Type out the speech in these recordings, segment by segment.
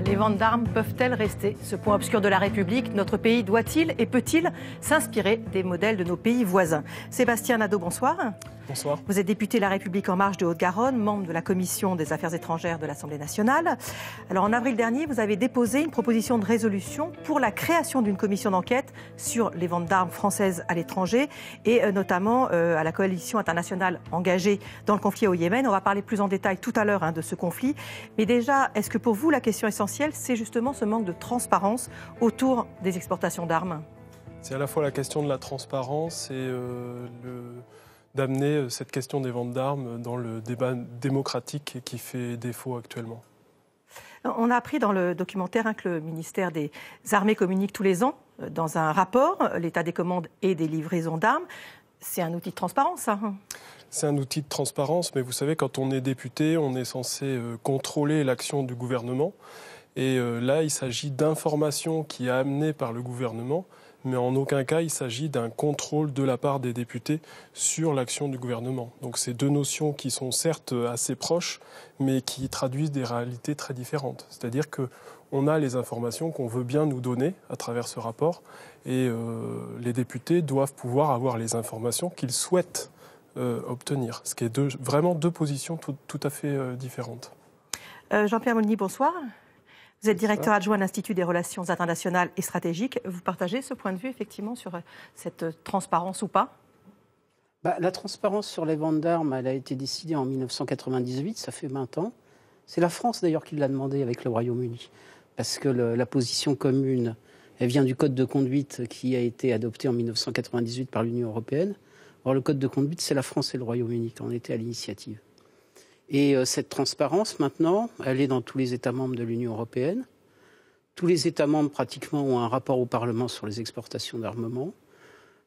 Les ventes d'armes peuvent-elles rester ce point obscur de la République? Notre pays doit-il et peut-il s'inspirer des modèles de nos pays voisins? Sébastien Nadeau, bonsoir. Bonsoir. Vous êtes député La République En Marche de Haute-Garonne, membre de la Commission des Affaires étrangères de l'Assemblée nationale. Alors en avril dernier, vous avez déposé une proposition de résolution pour la création d'une commission d'enquête sur les ventes d'armes françaises à l'étranger et notamment à la coalition internationale engagée dans le conflit au Yémen. On va parler plus en détail tout à l'heure de ce conflit. Mais déjà, est-ce que pour vous, la question essentielle, c'est justement ce manque de transparence autour des exportations d'armes? C'est à la fois la question de la transparence et d'amener cette question des ventes d'armes dans le débat démocratique qui fait défaut actuellement. On a appris dans le documentaire que le ministère des Armées communique tous les ans dans un rapport l'état des commandes et des livraisons d'armes. C'est un outil de transparence, ça? C'est un outil de transparence, mais vous savez, quand on est député, on est censé contrôler l'action du gouvernement. Et là, il s'agit d'informations qui sont amenées par le gouvernement, mais en aucun cas, il s'agit d'un contrôle de la part des députés sur l'action du gouvernement. Donc c'est deux notions qui sont certes assez proches, mais qui traduisent des réalités très différentes. C'est-à-dire qu'on a les informations qu'on veut bien nous donner à travers ce rapport, et les députés doivent pouvoir avoir les informations qu'ils souhaitent obtenir, ce qui est vraiment deux positions tout à fait différentes. Jean-Pierre Moulny, bonsoir. Vous êtes directeur adjoint de l'Institut des relations internationales et stratégiques. Vous partagez ce point de vue, effectivement, sur cette transparence ou pas? La transparence sur les ventes d'armes, elle a été décidée en 1998, ça fait 20 ans. C'est la France, d'ailleurs, qui l'a demandé avec le Royaume-Uni. Parce que la position commune, elle vient du Code de conduite qui a été adopté en 1998 par l'Union européenne. Or, le Code de conduite, c'est la France et le Royaume-Uni qui en étaient à l'initiative. Et cette transparence, maintenant, elle est dans tous les États membres de l'Union européenne. Tous les États membres, pratiquement, ont un rapport au Parlement sur les exportations d'armement.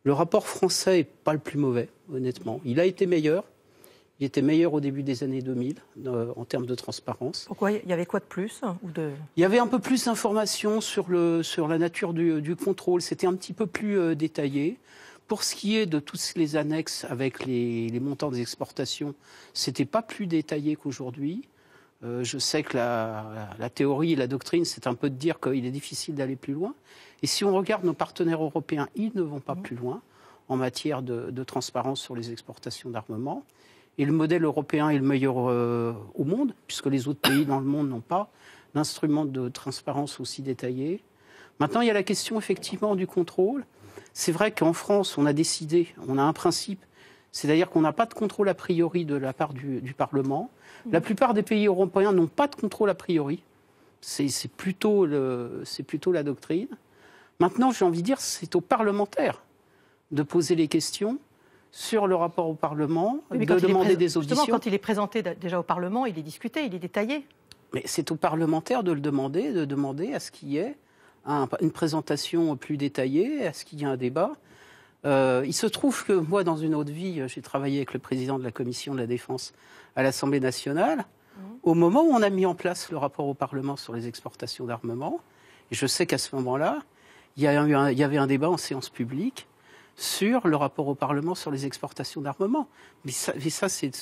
Le rapport français n'est pas le plus mauvais, honnêtement. Il a été meilleur. Il était meilleur au début des années 2000, en termes de transparence. Pourquoi? Il y avait quoi de plus Il y avait un peu plus d'informations sur la nature du contrôle. C'était un petit peu plus détaillé. Pour ce qui est de toutes les annexes avec les montants des exportations, ce n'était pas plus détaillé qu'aujourd'hui. Je sais que la théorie et la doctrine, c'est un peu de dire qu'il est difficile d'aller plus loin. Et si on regarde nos partenaires européens, ils ne vont pas plus loin en matière de transparence sur les exportations d'armement. Et le modèle européen est le meilleur au monde, puisque les autres pays dans le monde n'ont pas d'instrument de transparence aussi détaillé. Maintenant, il y a la question effectivement du contrôle. C'est vrai qu'en France, on a décidé, on a un principe, c'est-à-dire qu'on n'a pas de contrôle a priori de la part du Parlement. La plupart des pays européens n'ont pas de contrôle a priori. C'est plutôt la doctrine. Maintenant, j'ai envie de dire, c'est aux parlementaires de poser les questions sur le rapport au Parlement, de demander des auditions. Justement, quand il est présenté déjà au Parlement, il est discuté, il est détaillé. Mais c'est aux parlementaires de le demander, de demander à ce qu'il y ait une présentation plus détaillée, à ce qu'il y ait un débat. Il se trouve que moi, dans une autre vie, j'ai travaillé avec le président de la Commission de la Défense à l'Assemblée nationale, au moment où on a mis en place le rapport au Parlement sur les exportations d'armement. Et je sais qu'à ce moment-là, il y avait un débat en séance publique sur le rapport au Parlement sur les exportations d'armement. Mais ça c'est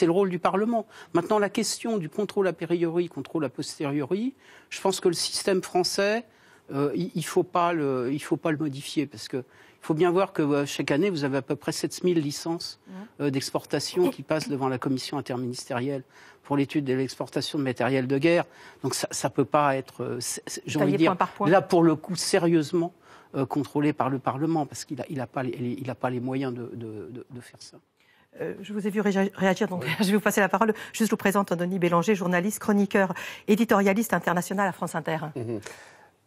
le rôle du Parlement. Maintenant, la question du contrôle a priori, contrôle a posteriori, je pense que le système français, il ne faut pas le modifier. Parce qu'il faut bien voir que chaque année, vous avez à peu près 7000 licences d'exportation qui passent devant la commission interministérielle pour l'étude de l'exportation de matériel de guerre. Donc ça ne peut pas être, j'ai envie de dire, là pour le coup, sérieusement contrôlé par le Parlement, parce qu'il n'a pas les moyens de faire ça. Je vous ai vu réagir, donc je vais vous passer la parole. Juste, je vous présente Denis Bélanger, journaliste, chroniqueur, éditorialiste international à France Inter.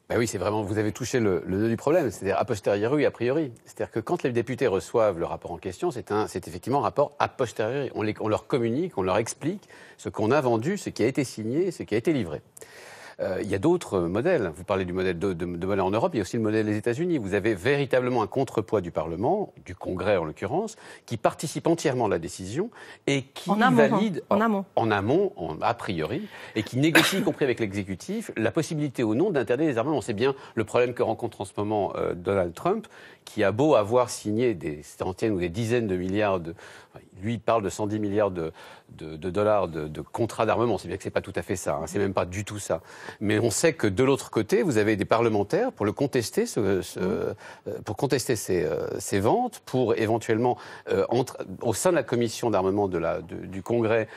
Ben oui, c'est vraiment, vous avez touché le nœud du problème, c'est-à-dire a posteriori, a priori. C'est-à-dire que quand les députés reçoivent le rapport en question, c'est effectivement un rapport a posteriori. On leur communique, on leur explique ce qu'on a vendu, ce qui a été signé, ce qui a été livré. Il y a d'autres modèles. Vous parlez du modèle de modèle en Europe, il y a aussi le modèle des États-Unis. Vous avez véritablement un contrepoids du Parlement, du Congrès en l'occurrence, qui participe entièrement à la décision et qui valide en amont, a priori, et qui négocie, y compris avec l'exécutif, la possibilité ou non d'interdire les armements. C'est bien le problème que rencontre en ce moment Donald Trump, qui a beau avoir signé des centaines ou des dizaines de milliards de... Lui, il parle de 110 milliards de dollars de contrats d'armement. C'est bien que c'est pas tout à fait ça, hein, c'est même pas du tout ça. Mais on sait que de l'autre côté, vous avez des parlementaires pour le contester, pour contester ces ventes, pour éventuellement au sein de la commission d'armement du Congrès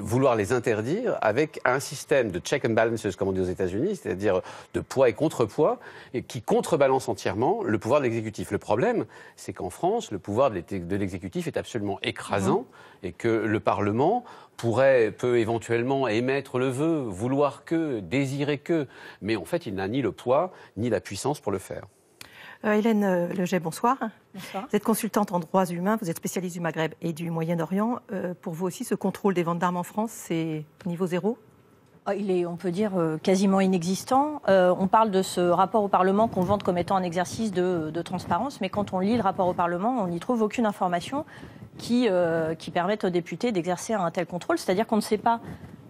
vouloir les interdire avec un système de check and balances, comme on dit aux États-Unis, c'est-à-dire de poids et contrepoids, et qui contrebalance entièrement le pouvoir de l'exécutif. Le problème, c'est qu'en France, le pouvoir de l'exécutif est absolument écrasant et que le Parlement peut éventuellement émettre le vœu, vouloir que, désirer que, mais en fait, il n'a ni le poids ni la puissance pour le faire. Hélène Leget, bonsoir. Bonsoir. Vous êtes consultante en droits humains, vous êtes spécialiste du Maghreb et du Moyen-Orient. Pour vous aussi, ce contrôle des ventes d'armes en France, c'est niveau zéro ? Il est, on peut dire, quasiment inexistant. On parle de ce rapport au Parlement qu'on vante comme étant un exercice de transparence, mais quand on lit le rapport au Parlement, on n'y trouve aucune information qui permette aux députés d'exercer un tel contrôle. C'est-à-dire qu'on ne sait pas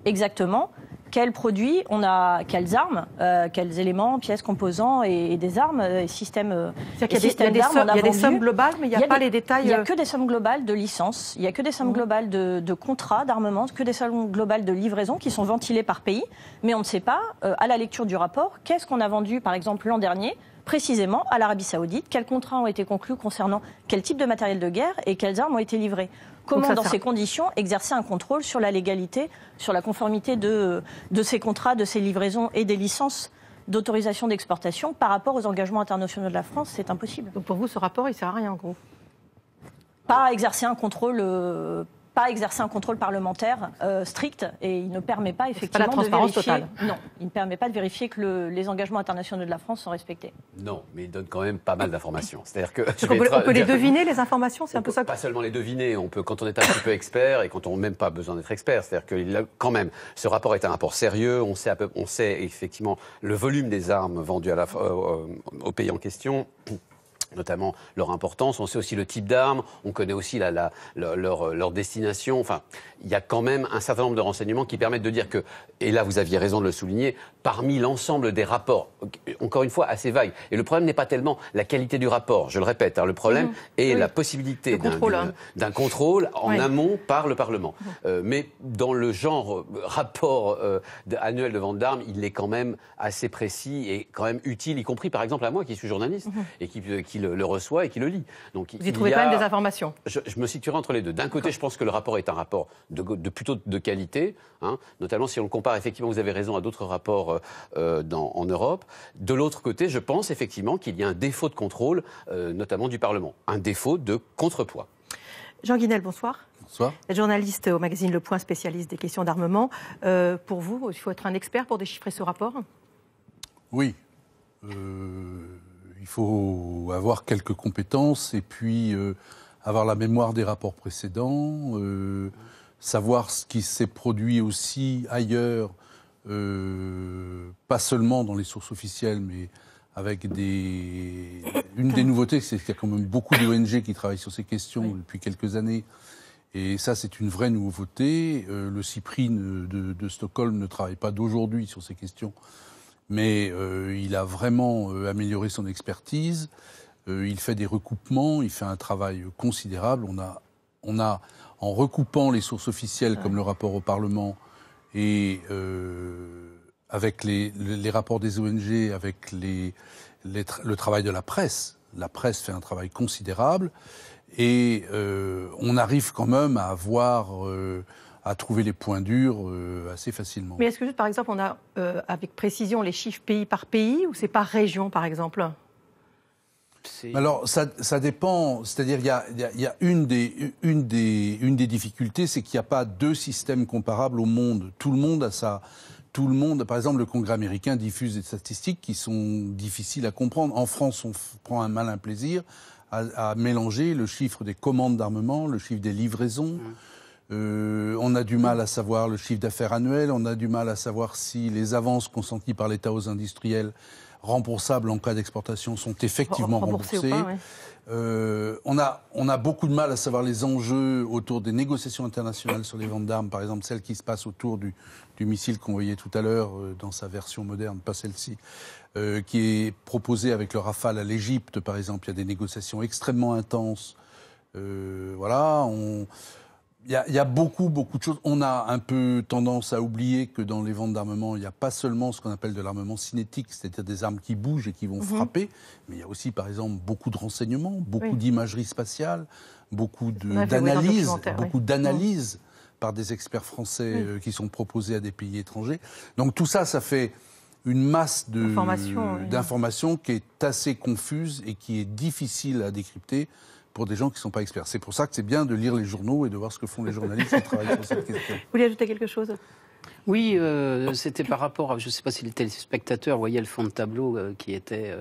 exactement quels produits on a, quelles armes, quels éléments, pièces, composants et des armes, systèmes. Il y a des sommes globales, mais il n'y a pas les détails. Il n'y a que des sommes globales de licences, il n'y a que des sommes globales de contrats d'armement, que des sommes globales de livraison qui sont ventilées par pays, mais on ne sait pas, à la lecture du rapport, qu'est-ce qu'on a vendu, par exemple, l'an dernier, précisément à l'Arabie Saoudite, quels contrats ont été conclus concernant quel type de matériel de guerre et quelles armes ont été livrées. Comment, dans ces conditions, exercer un contrôle sur la légalité, sur la conformité de ces contrats, de ces livraisons et des licences d'autorisation d'exportation par rapport aux engagements internationaux de la France? C'est impossible. Donc pour vous, ce rapport, il ne sert à rien, en gros? Pas exercer un contrôle parlementaire strict, et il ne permet pas effectivement pas la transparence de vérifier. Totale. Non, il ne permet pas de vérifier que les engagements internationaux de la France sont respectés. Non, mais il donne quand même pas mal d'informations. C'est-à-dire que on peut les deviner, les informations, c'est un peu ça. Pas seulement les deviner, on peut, quand on est un petit peu expert et quand on n'a même pas besoin d'être expert. C'est-à-dire que quand même, ce rapport est un rapport sérieux. On sait effectivement le volume des armes vendues au pays en question, notamment leur importance. On sait aussi le type d'armes, on connaît aussi leur destination. Enfin, il y a quand même un certain nombre de renseignements qui permettent de dire que, et là vous aviez raison de le souligner, parmi l'ensemble des rapports, encore une fois assez vague, et le problème n'est pas tellement la qualité du rapport, je le répète, hein, le problème est la possibilité d'un contrôle en amont par le Parlement. Mais dans le genre rapport annuel de vente d'armes, il est quand même assez précis et quand même utile, y compris par exemple à moi qui suis journaliste et qui le reçoit et qui le lit. Donc, vous y trouvez quand même des informations? Je me situerai entre les deux. D'un côté, je pense que le rapport est un rapport plutôt de qualité, hein, notamment si on le compare, effectivement, vous avez raison, à d'autres rapports en Europe. De l'autre côté, je pense effectivement qu'il y a un défaut de contrôle, notamment du Parlement, un défaut de contrepoids. Jean Guinel, bonsoir. Bonsoir. Vous êtes journaliste au magazine Le Point, spécialiste des questions d'armement. Pour vous, il faut être un expert pour déchiffrer ce rapport? Oui. Il faut avoir quelques compétences et puis avoir la mémoire des rapports précédents, savoir ce qui s'est produit aussi ailleurs, pas seulement dans les sources officielles, mais avec une des nouveautés, c'est qu'il y a quand même beaucoup d'ONG qui travaillent sur ces questions depuis quelques années. Et ça, c'est une vraie nouveauté. Le CIPRIN de Stockholm ne travaille pas d'aujourd'hui sur ces questions, mais il a vraiment amélioré son expertise. Il fait des recoupements, il fait un travail considérable. On a en recoupant les sources officielles comme le rapport au Parlement et avec les rapports des ONG, avec le travail de la presse. La presse fait un travail considérable et on arrive quand même à à trouver les points durs assez facilement. Mais est-ce que, par exemple, on a avec précision les chiffres pays par pays ou c'est par région, par exemple? Alors, ça dépend. C'est-à-dire, il y a une des difficultés, c'est qu'il n'y a pas deux systèmes comparables au monde. Tout le monde, par exemple, le Congrès américain diffuse des statistiques qui sont difficiles à comprendre. En France, on prend un malin plaisir à mélanger le chiffre des commandes d'armement, le chiffre des livraisons. On a du mal à savoir le chiffre d'affaires annuel, on a du mal à savoir si les avances consenties par l'État aux industriels remboursables en cas d'exportation sont effectivement remboursées. On a beaucoup de mal à savoir les enjeux autour des négociations internationales sur les ventes d'armes, par exemple celle qui se passe autour du missile qu'on voyait tout à l'heure dans sa version moderne, pas celle-ci, qui est proposée avec le Rafale à l'Égypte, par exemple. Il y a des négociations extrêmement intenses. Il y a beaucoup de choses. On a un peu tendance à oublier que dans les ventes d'armement, il n'y a pas seulement ce qu'on appelle de l'armement cinétique, c'est-à-dire des armes qui bougent et qui vont frapper, mais il y a aussi, par exemple, beaucoup de renseignements, beaucoup d'imagerie spatiale, beaucoup d'analyses par des experts français qui sont proposés à des pays étrangers. Donc tout ça, ça fait une masse d'informations qui est assez confuse et qui est difficile à décrypter pour des gens qui ne sont pas experts. C'est pour ça que c'est bien de lire les journaux et de voir ce que font les journalistes qui travaillent sur cette question. Vous voulez ajouter quelque chose ? Oui, c'était par rapport à, je ne sais pas si les téléspectateurs voyaient le fond de tableau qui était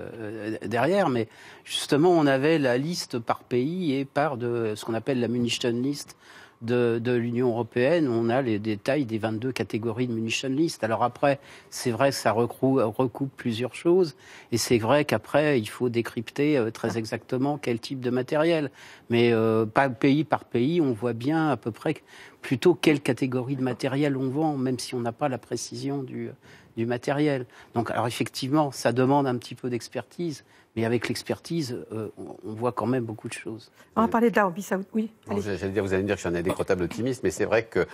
derrière, mais justement, on avait la liste par pays et par ce qu'on appelle la munition list de l'Union européenne. On a les détails des 22 catégories de munition list. Alors après, c'est vrai que ça recoupe plusieurs choses, et c'est vrai qu'après, il faut décrypter très exactement quel type de matériel. Mais pas pays par pays, on voit bien à peu près plutôt quelle catégorie de matériel on vend, même si on n'a pas la précision du matériel. Donc, alors effectivement, ça demande un petit peu d'expertise, mais avec l'expertise, on voit quand même beaucoup de choses. On va parler de l'Arabie Saoudite. Oui. J'allais dire, vous allez me dire que je suis un indécrottable optimiste, mais c'est vrai que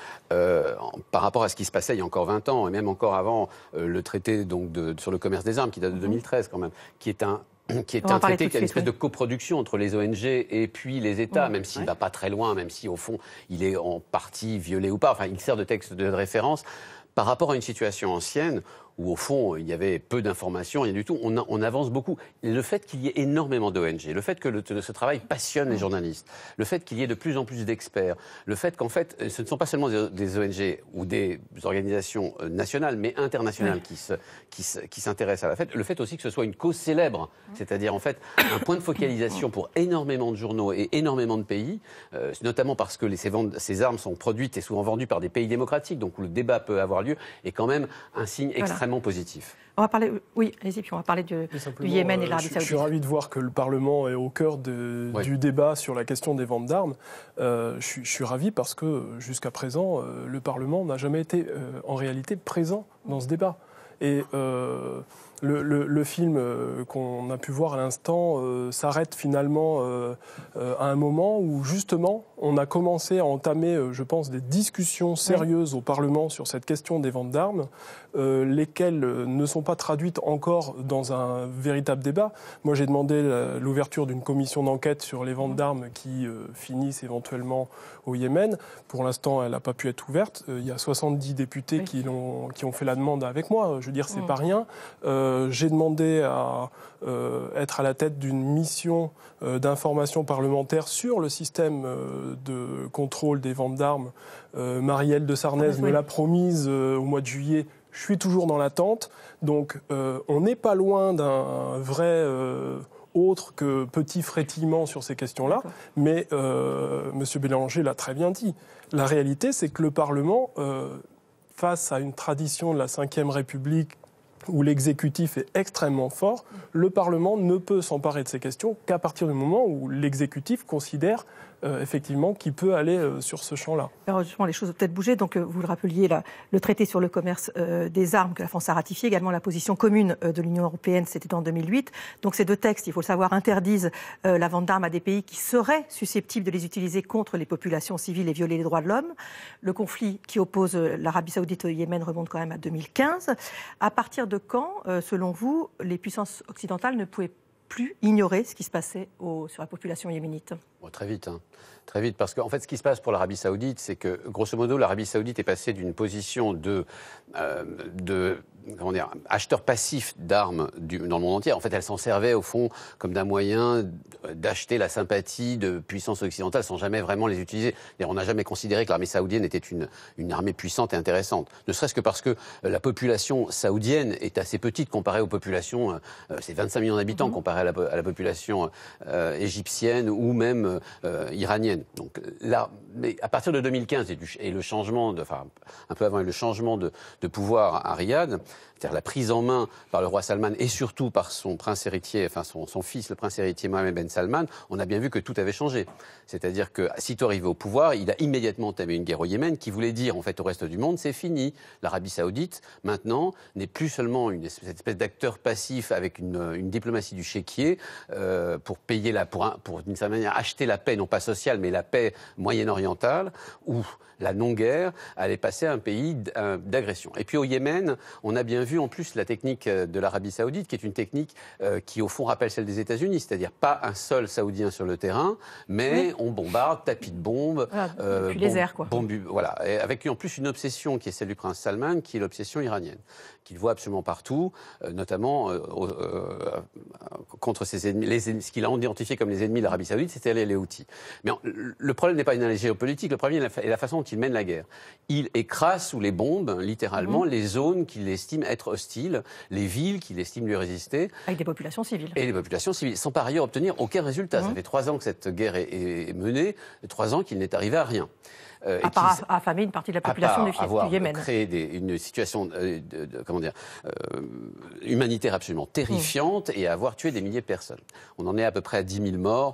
par rapport à ce qui se passait il y a encore 20 ans, et même encore avant le traité sur le commerce des armes, qui date de 2013 quand même, qui est un traité qui a une espèce de coproduction entre les ONG et puis les États, même s'il ne va pas très loin, même si au fond il est en partie violé ou pas, enfin il sert de texte de référence, par rapport à une situation ancienne où au fond il y avait peu d'informations, rien du tout, on avance beaucoup. Et le fait qu'il y ait énormément d'ONG, le fait que ce travail passionne les journalistes, le fait qu'il y ait de plus en plus d'experts, le fait qu'en fait ce ne sont pas seulement des ONG ou des organisations nationales mais internationales qui s'intéressent à la fête, le fait aussi que ce soit une cause célèbre, c'est-à-dire en fait un point de focalisation pour énormément de journaux et énormément de pays, notamment parce que ces armes sont produites et souvent vendues par des pays démocratiques, donc où le débat peut avoir lieu, est quand même un signe extrêmement positif. On va parler, allez-y, puis on va parler du Yémen et de l'Arabie Saoudite. Je suis ravi de voir que le Parlement est au cœur du débat sur la question des ventes d'armes. Je suis ravi parce que jusqu'à présent, le Parlement n'a jamais été en réalité présent dans ce débat. Et le film qu'on a pu voir à l'instant s'arrête finalement à un moment où justement on a commencé à entamer, je pense, des discussions sérieuses au Parlement sur cette question des ventes d'armes, lesquelles ne sont pas traduites encore dans un véritable débat. Moi, j'ai demandé l'ouverture d'une commission d'enquête sur les ventes d'armes qui finissent éventuellement au Yémen. Pour l'instant, elle n'a pas pu être ouverte. Il y a 70 députés qui ont fait la demande avec moi. Je veux dire, c'est pas rien. J'ai demandé à être à la tête d'une mission d'information parlementaire sur le système de contrôle des ventes d'armes. Marielle de Sarnez me l'a promise au mois de juillet. Je suis toujours dans l'attente. Donc, on n'est pas loin d'un vrai autre que petit frétillement sur ces questions-là. Mais M. Bélanger l'a très bien dit. La réalité, c'est que le Parlement, face à une tradition de la Ve République où l'exécutif est extrêmement fort, le Parlement ne peut s'emparer de ces questions qu'à partir du moment où l'exécutif considère effectivement qu'il peut aller sur ce champ-là. Alors justement, les choses ont peut-être bougé. Donc vous le rappeliez, le traité sur le commerce des armes que la France a ratifié, également la position commune de l'Union européenne, c'était en 2008. Donc ces deux textes, il faut le savoir, interdisent la vente d'armes à des pays qui seraient susceptibles de les utiliser contre les populations civiles et violer les droits de l'homme. Le conflit qui oppose l'Arabie Saoudite au Yémen remonte quand même à 2015. À partir de quand, selon vous, les puissances occidentales ne pouvaient plus ignorer ce qui se passait sur la population yéménite? Très vite, très vite, parce qu'en fait, ce qui se passe pour l'Arabie Saoudite, c'est que, grosso modo, l'Arabie Saoudite est passée d'une position de acheteur passif d'armes dans le monde entier. En fait, elle s'en servait, au fond, comme d'un moyen d'acheter la sympathie de puissances occidentales sans jamais vraiment les utiliser. On n'a jamais considéré que l'armée saoudienne était une armée puissante et intéressante. Ne serait-ce que parce que la population saoudienne est assez petite comparée aux populations, c'est 25 millions d'habitants comparé à la population égyptienne ou même iranienne. Donc là, mais à partir de 2015 et le changement, un peu avant le changement de pouvoir à Riyad, c'est-à-dire la prise en main par le roi Salman et surtout par son prince héritier, enfin son fils, le prince héritier Mohammed Ben Salman, on a bien vu que tout avait changé. C'est-à-dire que, sitôt arrivé au pouvoir, il a immédiatement entamé une guerre au Yémen qui voulait dire, en fait, au reste du monde, c'est fini. L'Arabie Saoudite, maintenant, n'est plus seulement une espèce d'acteur passif avec une diplomatie du chéquier pour payer pour d'une certaine manière acheter la paix, non pas sociale, mais la paix moyen-orientale, où la non-guerre allait passer à un pays d'agression. Et puis au Yémen, on a bien vu en plus la technique de l'Arabie Saoudite, qui est une technique qui au fond rappelle celle des États-Unis, c'est-à-dire pas un seul Saoudien sur le terrain, mais on bombarde, tapis de bombes, depuis les airs, quoi. Voilà, et avec en plus une obsession qui est celle du prince Salman, qui est l'obsession iranienne, qu'il voit absolument partout, notamment contre ses ennemis, ce qu'il a identifié comme les ennemis de l'Arabie Saoudite, c'est-à-dire les Houthis. Mais le problème n'est pas une analyse géopolitique, le problème est la façon dont il mène la guerre. Il écrase sous les bombes, littéralement, les zones qu'il estime être hostiles, les villes qu'il estime lui résister. Avec des populations civiles. Et les populations civiles, sans par ailleurs obtenir aucun résultat. Ça fait 3 ans que cette guerre est menée, 3 ans qu'il n'est arrivé à rien. À part affamer une partie de la population du Yémen. Créer une situation humanitaire absolument terrifiante et avoir tué des milliers de personnes. On en est à peu près à 10 000 morts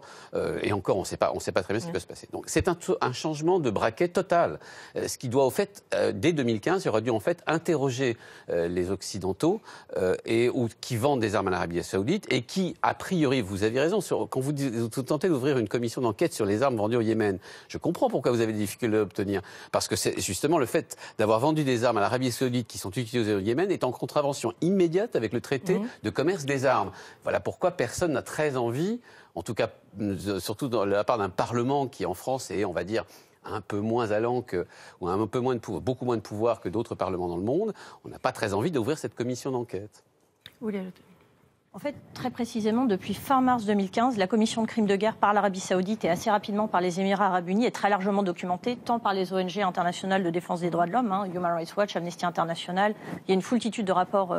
et encore on ne sait pas très bien ce qui peut se passer. Donc c'est un changement de braquet total. Ce qui doit au fait, dès 2015, il aurait dû en fait interroger les Occidentaux qui vendent des armes à l'Arabie Saoudite et qui, a priori, vous avez raison, quand vous tentez d'ouvrir une commission d'enquête sur les armes vendues au Yémen, je comprends pourquoi vous avez des difficultés à obtenir. Parce que c'est justement le fait d'avoir vendu des armes à l'Arabie Saoudite qui sont utilisées au Yémen est en contravention immédiate avec le traité de commerce des armes. Voilà pourquoi personne n'a très envie, en tout cas, surtout de la part d'un Parlement qui en France est, on va dire, un peu moins allant ou un peu moins de pouvoir, beaucoup moins de pouvoir que d'autres parlements dans le monde, on n'a pas très envie d'ouvrir cette commission d'enquête. En fait, très précisément, depuis fin mars 2015, la commission de crimes de guerre par l'Arabie Saoudite et assez rapidement par les Émirats Arabes Unis est très largement documentée, tant par les ONG internationales de défense des droits de l'homme, Human Rights Watch, Amnesty International. Il y a une foultitude de rapports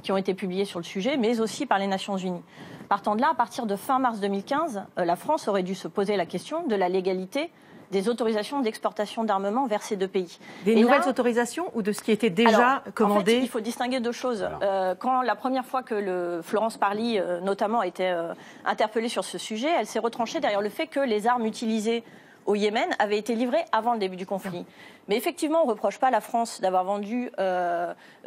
qui ont été publiés sur le sujet, mais aussi par les Nations Unies. Partant de là, à partir de fin mars 2015, la France aurait dû se poser la question de la légalité des autorisations d'exportation d'armements vers ces deux pays. Des nouvelles autorisations ou de ce qui était déjà commandé? En fait, il faut distinguer deux choses. Quand la première fois que Florence Parly, notamment, a été interpellée sur ce sujet, elle s'est retranchée derrière le fait que les armes utilisées au Yémen avaient été livrées avant le début du conflit. Mais effectivement, on ne reproche pas à la France d'avoir vendu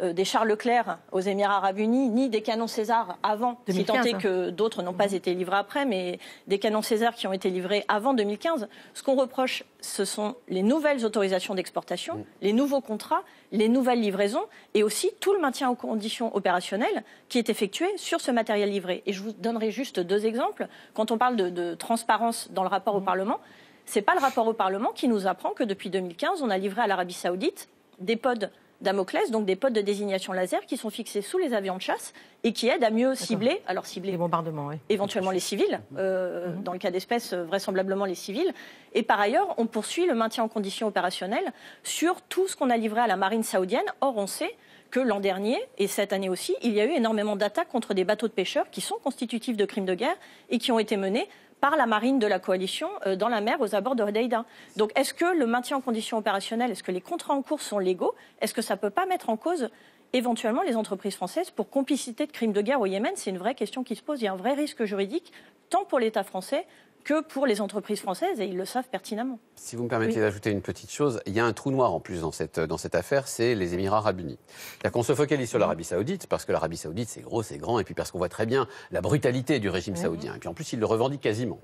des chars Leclerc aux Émirats Arabes Unis, ni des canons César avant, 2015, si tant est que d'autres n'ont pas été livrés après, mais des canons César qui ont été livrés avant 2015. Ce qu'on reproche, ce sont les nouvelles autorisations d'exportation, les nouveaux contrats, les nouvelles livraisons et aussi tout le maintien en conditions opérationnelles qui est effectué sur ce matériel livré. Et je vous donnerai juste 2 exemples. Quand on parle de transparence dans le rapport au Parlement, ce n'est pas le rapport au Parlement qui nous apprend que depuis 2015, on a livré à l'Arabie Saoudite des pods Damoclès, donc des pods de désignation laser qui sont fixés sous les avions de chasse et qui aident à mieux cibler, les bombardements, éventuellement les civils, dans le cas d'espèce, vraisemblablement les civils. Et par ailleurs, on poursuit le maintien en conditions opérationnelles sur tout ce qu'on a livré à la marine saoudienne. Or, on sait que l'an dernier, et cette année aussi, il y a eu énormément d'attaques contre des bateaux de pêcheurs qui sont constitutifs de crimes de guerre et qui ont été menés par la marine de la coalition dans la mer aux abords de Hodeïda. Donc est-ce que le maintien en conditions opérationnelles, est-ce que les contrats en cours sont légaux? Est-ce que ça ne peut pas mettre en cause éventuellement les entreprises françaises pour complicité de crimes de guerre au Yémen? C'est une vraie question qui se pose. Il y a un vrai risque juridique, tant pour l'État français que pour les entreprises françaises, et ils le savent pertinemment. Si vous me permettez d'ajouter une petite chose, il y a un trou noir en plus dans cette affaire, c'est les Émirats Arabes Unis. C'est-à-dire qu'on se focalise sur l'Arabie Saoudite, parce que l'Arabie Saoudite, c'est gros, c'est grand, et puis parce qu'on voit très bien la brutalité du régime saoudien. Et puis en plus, ils le revendiquent quasiment.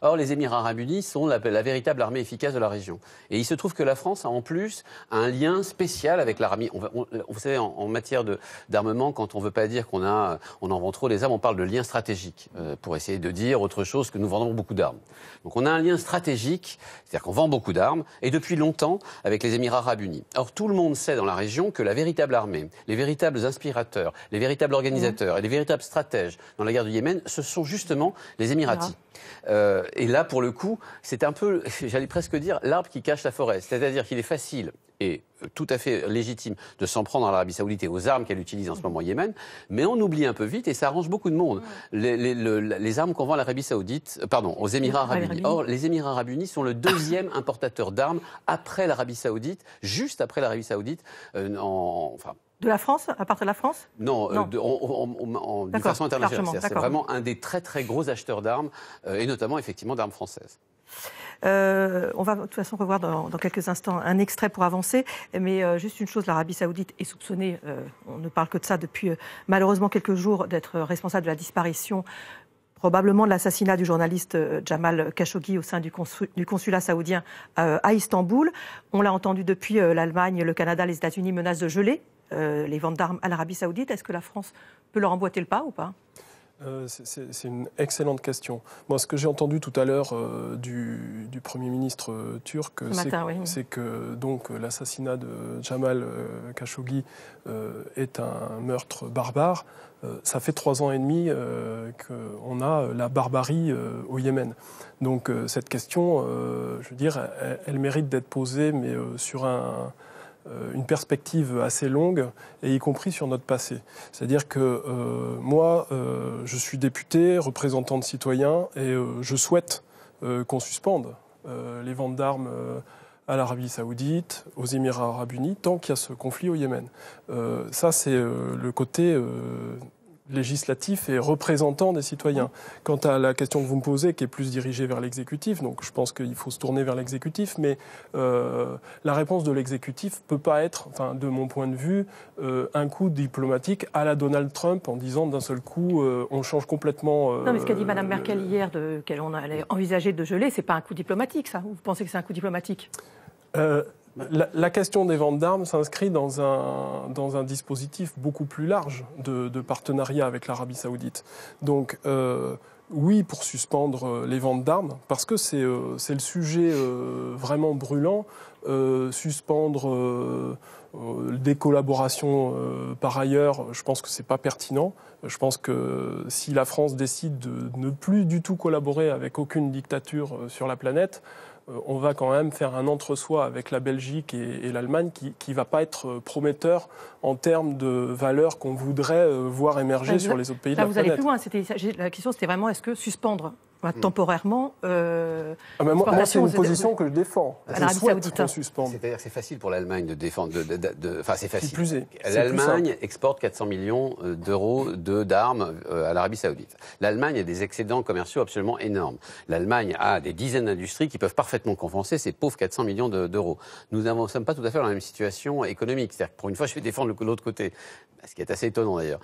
Or, les Émirats Arabes Unis sont la véritable armée efficace de la région. Et il se trouve que la France a en plus un lien spécial avec l'armée. Vous savez, en matière d'armement, quand on ne veut pas dire qu'on en vend trop des armes, on parle de lien stratégique, pour essayer de dire autre chose que nous vendons beaucoup d'armes. Donc on a un lien stratégique, c'est-à-dire qu'on vend beaucoup d'armes, et depuis longtemps avec les Émirats Arabes Unis. Or tout le monde sait dans la région que la véritable armée, les véritables inspirateurs, les véritables organisateurs et les véritables stratèges dans la guerre du Yémen, ce sont justement les Émiratis. Et là, pour le coup, c'est un peu, j'allais presque dire, l'arbre qui cache la forêt. C'est-à-dire qu'il est facile est tout à fait légitime de s'en prendre à l'Arabie Saoudite et aux armes qu'elle utilise en ce moment au Yémen, mais on oublie un peu vite, et ça arrange beaucoup de monde, les armes qu'on vend à l'Arabie Saoudite, aux Émirats Arabes Unis. Or, les Émirats Arabes Unis sont le deuxième importateur d'armes après l'Arabie Saoudite, juste après l'Arabie Saoudite, de la France, à part de la France? Non, d'une façon internationale. C'est vraiment un des très très gros acheteurs d'armes, et notamment effectivement d'armes françaises. On va de toute façon revoir dans quelques instants un extrait pour avancer, mais juste une chose, l'Arabie Saoudite est soupçonnée, on ne parle que de ça depuis malheureusement quelques jours, d'être responsable de la disparition, probablement de l'assassinat du journaliste Jamal Khashoggi au sein du consulat saoudien à Istanbul. On l'a entendu depuis, l'Allemagne, le Canada, les États-Unis menacent de geler les ventes d'armes à l'Arabie Saoudite. Est-ce que la France peut leur emboîter le pas ou pas ? C'est une excellente question. Moi, ce que j'ai entendu tout à l'heure du Premier ministre turc, c'est que donc l'assassinat de Jamal Khashoggi est un meurtre barbare. Ça fait 3 ans et demi qu'on a la barbarie au Yémen. Donc cette question, je veux dire, elle mérite d'être posée, mais sur une perspective assez longue, et y compris sur notre passé. C'est-à-dire que moi, je suis député, représentant de citoyens, et je souhaite qu'on suspende les ventes d'armes à l'Arabie Saoudite, aux Émirats Arabes Unis, tant qu'il y a ce conflit au Yémen. Ça, c'est le côté législatif et représentant des citoyens. Quant à la question que vous me posez, qui est plus dirigée vers l'exécutif, donc je pense qu'il faut se tourner vers l'exécutif, mais la réponse de l'exécutif peut pas être, enfin, de mon point de vue, un coup diplomatique à la Donald Trump en disant d'un seul coup on change complètement... Non, mais ce qu'a dit Mme Merkel hier, qu'on allait envisager de geler, c'est pas un coup diplomatique, ça? Vous pensez que c'est un coup diplomatique? La question des ventes d'armes s'inscrit dans un dispositif beaucoup plus large de partenariat avec l'Arabie Saoudite. Donc, oui, pour suspendre les ventes d'armes, parce que c'est le sujet vraiment brûlant, suspendre des collaborations par ailleurs, je pense que c'est pas pertinent. Je pense que si la France décide de ne plus du tout collaborer avec aucune dictature sur la planète, on va quand même faire un entre-soi avec la Belgique et l'Allemagne qui ne va pas être prometteur en termes de valeurs qu'on voudrait voir émerger sur les autres pays de la planète. Vous allez plus loin. La question, c'était vraiment, est-ce que suspendre temporairement moi, c'est une position que je défends. Je souhaite qu'on suspende. C'est-à-dire que c'est facile pour l'Allemagne de défendre. Enfin, c'est facile. Plus est. L'Allemagne exporte 400 millions d'euros d'armes à l'Arabie Saoudite. L'Allemagne a des excédents commerciaux absolument énormes. L'Allemagne a des dizaines d'industries qui peuvent parfaitement compenser ces pauvres 400 millions d'euros. Nous ne sommes pas tout à fait dans la même situation économique. C'est-à-dire que pour une fois, je vais défendre l'autre côté. Ce qui est assez étonnant d'ailleurs.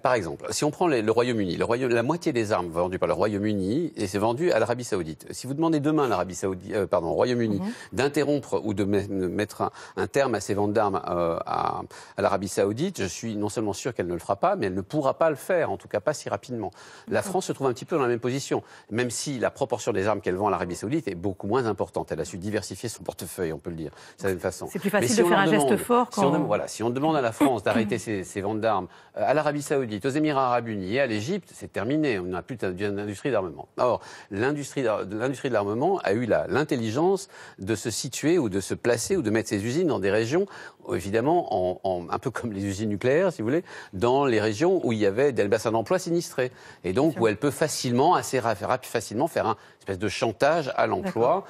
Par exemple, si on prend le Royaume-Uni, la moitié des armes vendues par le Royaume-Uni, et c'est vendu à l'Arabie Saoudite. Si vous demandez demain à au Royaume-Uni d'interrompre ou de mettre un terme à ces ventes d'armes à l'Arabie Saoudite, je suis non seulement sûr qu'elle ne le fera pas, mais elle ne pourra pas le faire, en tout cas pas si rapidement. La France se trouve un petit peu dans la même position, même si la proportion des armes qu'elle vend à l'Arabie Saoudite est beaucoup moins importante. Elle a su diversifier son portefeuille, on peut le dire, de cette façon. C'est plus facile de faire un geste fort quand... Si on demande à la France d'arrêter ses ventes d'armes à l'Arabie Saoudite, aux Émirats Arabes Unis et à l'Égypte, c'est terminé. On n'a plus d'industrie d'armement. Or, l'industrie de l'armement a eu l'intelligence de se situer ou de se placer ou de mettre ses usines dans des régions, évidemment, un peu comme les usines nucléaires, si vous voulez, dans les régions où il y avait des bassins d'emploi sinistrés. Et donc, où elle peut assez facilement faire un espèce de chantage à l'emploi.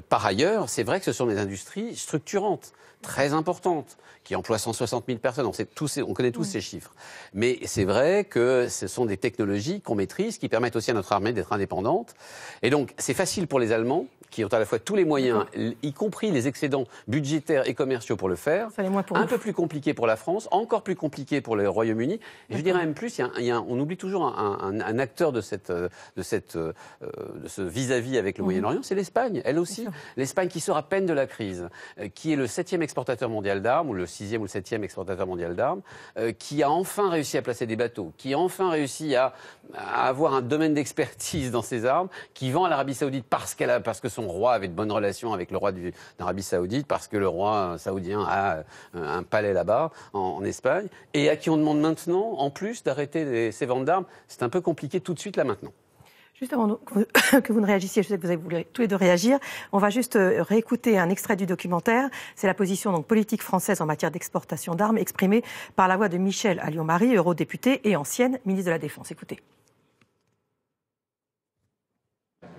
Par ailleurs, c'est vrai que ce sont des industries structurantes, très importantes, qui emploient 160 000 personnes. On connaît tous ces chiffres. Mais c'est vrai que ce sont des technologies qu'on maîtrise, qui permettent aussi à notre armée d'être indépendante. Et donc, c'est facile pour les Allemands, qui ont à la fois tous les moyens, y compris les excédents budgétaires et commerciaux pour le faire. Un peu plus compliqué pour la France, encore plus compliqué pour le Royaume-Uni. Et je dirais même plus, on oublie toujours un acteur de ce vis-à-vis avec le Moyen-Orient, c'est l'Espagne, elle aussi. L'Espagne qui sort à peine de la crise, qui est le 7e exportateur mondial d'armes, ou le 6e ou le 7e exportateur mondial d'armes, qui a enfin réussi à placer des bateaux, qui a enfin réussi à avoir un domaine d'expertise dans ses armes, qui vend à l'Arabie Saoudite parce que son roi avait de bonnes relations avec le roi d'Arabie Saoudite, parce que le roi saoudien a un palais là-bas, en Espagne, et à qui on demande maintenant, en plus, d'arrêter ces ventes d'armes. C'est un peu compliqué tout de suite, là, maintenant. Juste avant que vous ne réagissiez, je sais que vous voulez tous les deux réagir, on va juste réécouter un extrait du documentaire. C'est la position donc, politique française en matière d'exportation d'armes exprimée par la voix de Michèle Alliot-Marie, eurodéputée et ancienne ministre de la Défense. Écoutez.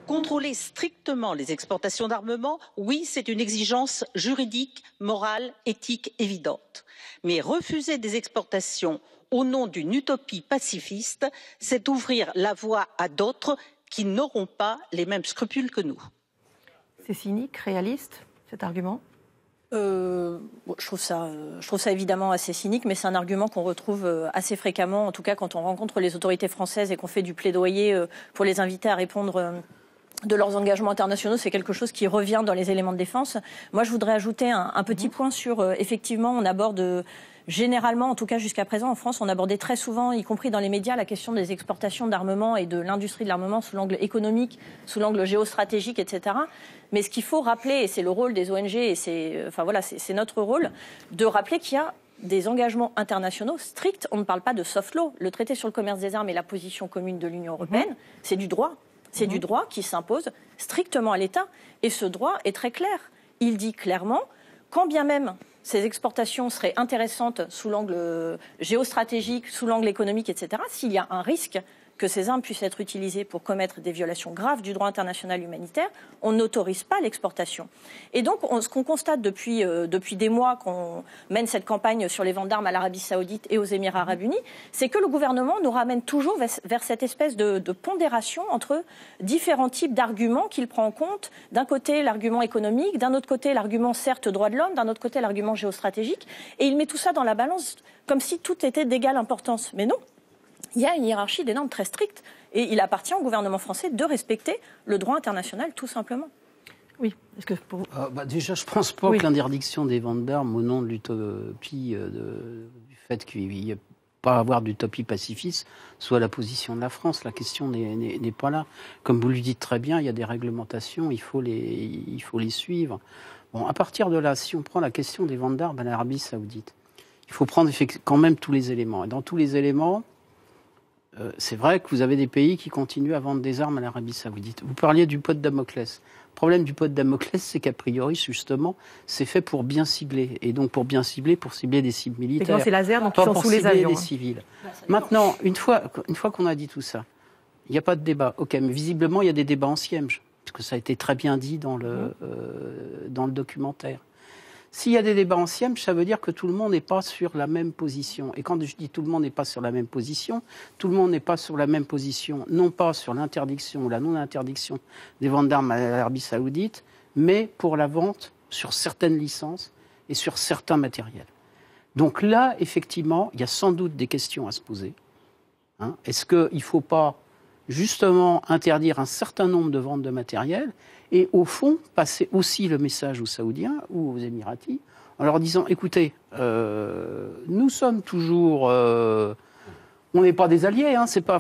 Contrôler strictement les exportations d'armement, oui, c'est une exigence juridique, morale, éthique évidente. Mais refuser des exportations au nom d'une utopie pacifiste, c'est ouvrir la voie à d'autres qui n'auront pas les mêmes scrupules que nous. C'est cynique, réaliste, cet argument ? Je trouve ça évidemment assez cynique, mais c'est un argument qu'on retrouve assez fréquemment, en tout cas quand on rencontre les autorités françaises et qu'on fait du plaidoyer pour les inviter à répondre de leurs engagements internationaux. C'est quelque chose qui revient dans les éléments de défense. Moi, je voudrais ajouter un petit point sur, effectivement, on aborde... Généralement, en tout cas jusqu'à présent, en France, on abordait très souvent, y compris dans les médias, la question des exportations d'armement et de l'industrie de l'armement sous l'angle économique, sous l'angle géostratégique, etc. Mais ce qu'il faut rappeler, et c'est le rôle des ONG, et c'est notre rôle, de rappeler qu'il y a des engagements internationaux stricts. On ne parle pas de soft law. Le traité sur le commerce des armes et la position commune de l'Union européenne, c'est du droit. C'est du droit qui s'impose strictement à l'État. Et ce droit est très clair. Il dit clairement, quand bien même ces exportations seraient intéressantes sous l'angle géostratégique, sous l'angle économique, etc., s'il y a un risque que ces armes puissent être utilisées pour commettre des violations graves du droit international humanitaire, on n'autorise pas l'exportation. Et donc, ce qu'on constate depuis des mois qu'on mène cette campagne sur les ventes d'armes à l'Arabie Saoudite et aux Émirats Arabes Unis, c'est que le gouvernement nous ramène toujours vers cette espèce de pondération entre différents types d'arguments qu'il prend en compte. D'un côté, l'argument économique, d'un autre côté, l'argument certes droit de l'homme, d'un autre côté, l'argument géostratégique. Et il met tout ça dans la balance comme si tout était d'égale importance. Mais non. Il y a une hiérarchie des normes très stricte et il appartient au gouvernement français de respecter le droit international, tout simplement. Oui. Est-ce que déjà, je ne pense pas que l'interdiction des ventes d'armes au nom de l'utopie, du fait qu'il n'y ait pas à avoir d'utopie pacifiste, soit la position de la France. La question n'est pas là. Comme vous le dites très bien, il y a des réglementations, il faut les suivre. Bon, à partir de là, si on prend la question des ventes d'armes à l'Arabie Saoudite, il faut prendre quand même tous les éléments. Et dans tous les éléments, c'est vrai que vous avez des pays qui continuent à vendre des armes à l'Arabie Saoudite. Vous parliez du pot de Damoclès. Le problème du pot de Damoclès, c'est qu'a priori, justement, c'est fait pour bien cibler. Et donc, pour bien cibler, pour cibler des cibles militaires. C'est laser, donc pas ils sont pour sous les cibler avions. Des civils. Maintenant, une fois qu'on a dit tout ça, il n'y a pas de débat. OK, mais visiblement, il y a des débats anciens, puisque ça a été très bien dit dans le documentaire. S'il y a des débats anciens, ça veut dire que tout le monde n'est pas sur la même position. Et quand je dis tout le monde n'est pas sur la même position, tout le monde n'est pas sur la même position, non pas sur l'interdiction ou la non-interdiction des ventes d'armes à l'Arabie Saoudite, mais pour la vente sur certaines licences et sur certains matériels. Donc là, effectivement, il y a sans doute des questions à se poser. Est-ce qu'il ne faut pas justement interdire un certain nombre de ventes de matériel et au fond passer aussi le message aux Saoudiens ou aux Émiratis en leur disant écoutez, nous sommes toujours on n'est pas des alliés, c'est pas,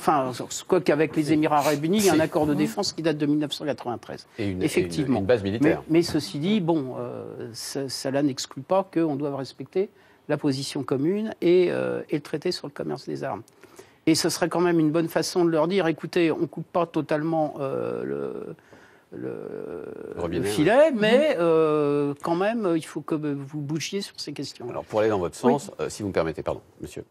quoi qu'avec les Émirats Arabes Unis, il y a un accord de défense qui date de 1993. Effectivement. Une base militaire. Mais ceci dit, cela n'exclut pas qu'on doive respecter la position commune et le traité sur le commerce des armes. Et ce serait quand même une bonne façon de leur dire, écoutez, on ne coupe pas totalement le filet, mais quand même, il faut que vous bougiez sur ces questions. Alors, pour aller dans votre sens, si vous me permettez, pardon, monsieur.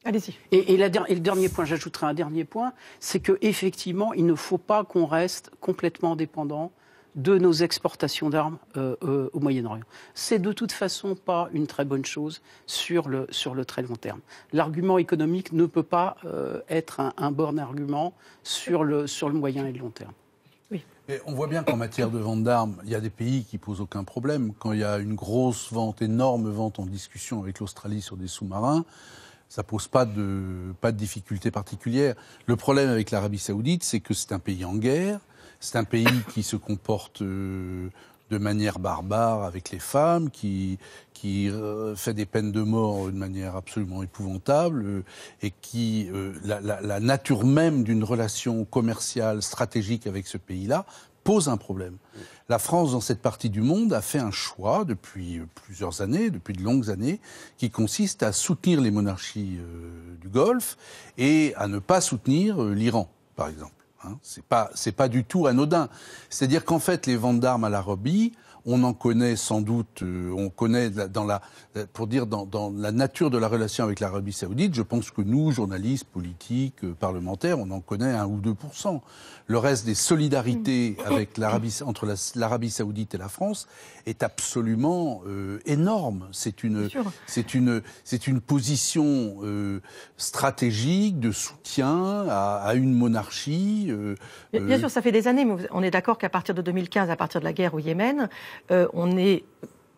Allez-y. Et le dernier point, j'ajouterai un dernier point, c'est qu'effectivement, il ne faut pas qu'on reste complètement dépendant de nos exportations d'armes au Moyen-Orient. C'est de toute façon pas une très bonne chose sur le très long terme. L'argument économique ne peut pas être un bon argument sur le moyen et le long terme. Oui. Et on voit bien qu'en matière de vente d'armes, il y a des pays qui posent aucun problème. Quand il y a une grosse vente, énorme vente en discussion avec l'Australie sur des sous-marins, ça pose pas de difficultés particulières. Le problème avec l'Arabie Saoudite, c'est que c'est un pays en guerre. C'est un pays qui se comporte de manière barbare avec les femmes, qui fait des peines de mort de manière absolument épouvantable et qui, la nature même d'une relation commerciale stratégique avec ce pays-là pose un problème. La France, dans cette partie du monde, a fait un choix depuis plusieurs années, depuis de longues années, qui consiste à soutenir les monarchies du Golfe et à ne pas soutenir l'Iran, par exemple. Hein. C'est pas du tout anodin. C'est-à-dire qu'en fait, les ventes d'armes à l'Arabie, on en connaît sans doute, on connaît dans la nature de la relation avec l'Arabie Saoudite. Je pense que nous, journalistes, politiques, parlementaires, on en connaît 1 ou 2%. Le reste des solidarités avec entre l'Arabie Saoudite et la France est absolument énorme. C'est une position stratégique de soutien à une monarchie. Bien sûr, ça fait des années, mais on est d'accord qu'à partir de 2015, à partir de la guerre au Yémen, on est